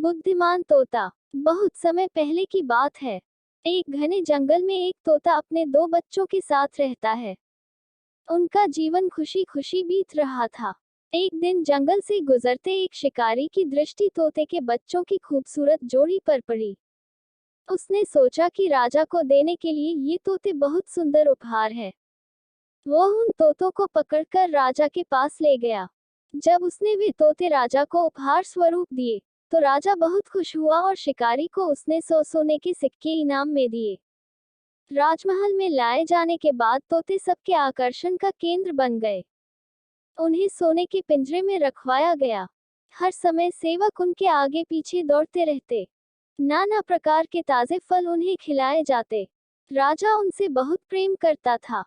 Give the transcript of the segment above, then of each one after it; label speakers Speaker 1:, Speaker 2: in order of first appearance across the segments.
Speaker 1: बुद्धिमान तोता। बहुत समय पहले की बात है। एक घने जंगल में एक तोता अपने दो बच्चों के साथ रहता है। उनका जीवन खुशी खुशी बीत रहा था। एक दिन जंगल से गुजरते एक शिकारी की दृष्टि तोते के बच्चों की खूबसूरत जोड़ी पर पड़ी। उसने सोचा कि राजा को देने के लिए ये तोते बहुत सुंदर उपहार है। वो उन तोतों को पकड़कर राजा के पास ले गया। जब उसने वे तोते राजा को उपहार स्वरूप दिए, तो राजा बहुत खुश हुआ और शिकारी को उसने 100 सोने के सिक्के इनाम में दिए। राजमहल में लाए जाने के बाद तोते सबके आकर्षण का केंद्र बन गए। उन्हें सोने के पिंजरे में रखवाया गया। हर समय सेवक उनके आगे पीछे दौड़ते रहते। नाना प्रकार के ताजे फल उन्हें खिलाए जाते। राजा उनसे बहुत प्रेम करता था।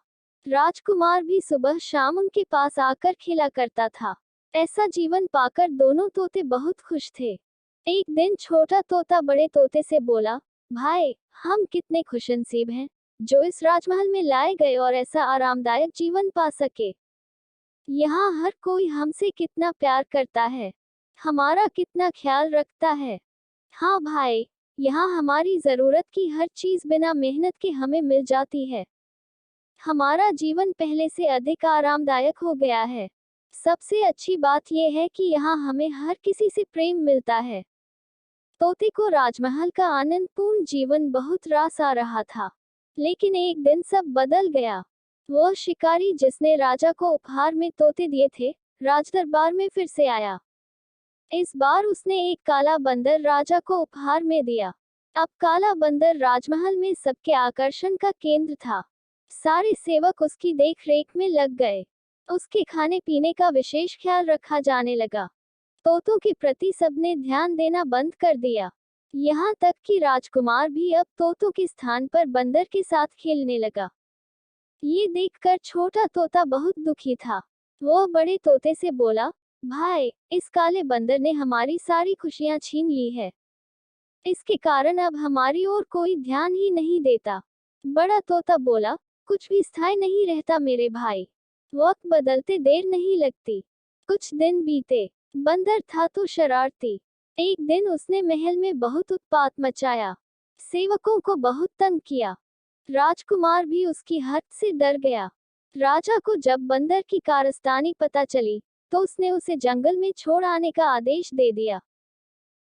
Speaker 1: राजकुमार भी सुबह शाम उनके पास आकर खेला करता था। ऐसा जीवन पाकर दोनों तोते बहुत खुश थे। एक दिन छोटा तोता बड़े तोते से बोला, भाई, हम कितने खुशनसीब हैं, जो इस राजमहल में लाए गए और ऐसा आरामदायक जीवन पा सके। यहाँ हर कोई हमसे कितना प्यार करता है, हमारा कितना ख्याल रखता है। हाँ भाई, यहाँ हमारी जरूरत की हर चीज बिना मेहनत के हमें मिल जाती है। हमारा जीवन पहले से अधिक आरामदायक हो गया है। सबसे अच्छी बात यह है कि यहाँ हमें हर किसी से प्रेम मिलता है। तोते को राजमहल का आनंदपूर्ण जीवन बहुत रास आ रहा था। लेकिन एक दिन सब बदल गया। वह शिकारी जिसने राजा को उपहार में तोते दिए थे, राजदरबार में फिर से आया। इस बार उसने एक काला बंदर राजा को उपहार में दिया। अब काला बंदर राजमहल में सबके आकर्षण का केंद्र था। सारे सेवक उसकी देखरेख में लग गए। उसके खाने पीने का विशेष ख्याल रखा जाने लगा। तोतों के प्रति सबने ध्यान देना बंद कर दिया। यहाँ तक कि राजकुमार भी अब तोतों के स्थान पर बंदर के साथ खेलने लगा। ये देखकर छोटा तोता बहुत दुखी था। वो बड़े तोते से बोला, भाई, इस काले बंदर ने हमारी सारी खुशियां छीन ली है। इसके कारण अब हमारी ओर कोई ध्यान ही नहीं देता। बड़ा तोता बोला, कुछ भी स्थायी नहीं रहता मेरे भाई। वक्त बदलते देर नहीं लगती। कुछ दिन बीते। बंदर था तो शरारती। एक दिन उसने महल में बहुत उत्पात मचाया। सेवकों को बहुत तंग किया। राजकुमार भी उसकी हद से डर गया। राजा को जब बंदर की कारस्तानी पता चली, तो उसने उसे जंगल में छोड़ आने का आदेश दे दिया।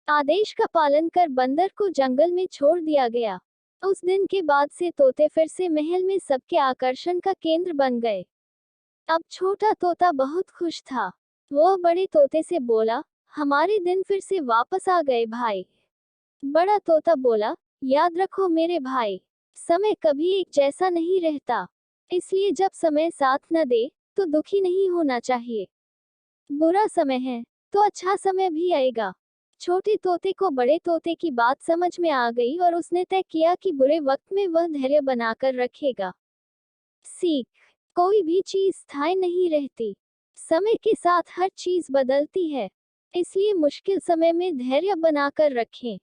Speaker 1: आदेश का पालन कर बंदर को जंगल में छोड़ दिया गया। उस दिन के बाद से तोते फिर से महल में सबके आकर्षण का केंद्र बन गए। अब छोटा तोता बहुत खुश था। वो बड़े तोते से बोला, हमारे दिन फिर से वापस आ गए भाई। बड़ा तोता बोला, याद रखो मेरे भाई, समय कभी एक जैसा नहीं रहता। इसलिए जब समय साथ न दे, तो दुखी नहीं होना चाहिए। बुरा समय है, तो अच्छा समय भी आएगा। छोटे तोते को बड़े तोते की बात समझ में आ गई और उसने तय किया कि बुरे वक्त में वह धैर्य बनाकर रखेगा। सीख, कोई भी चीज स्थायी नहीं रहती। समय के साथ हर चीज बदलती है। इसलिए मुश्किल समय में धैर्य बनाकर रखें।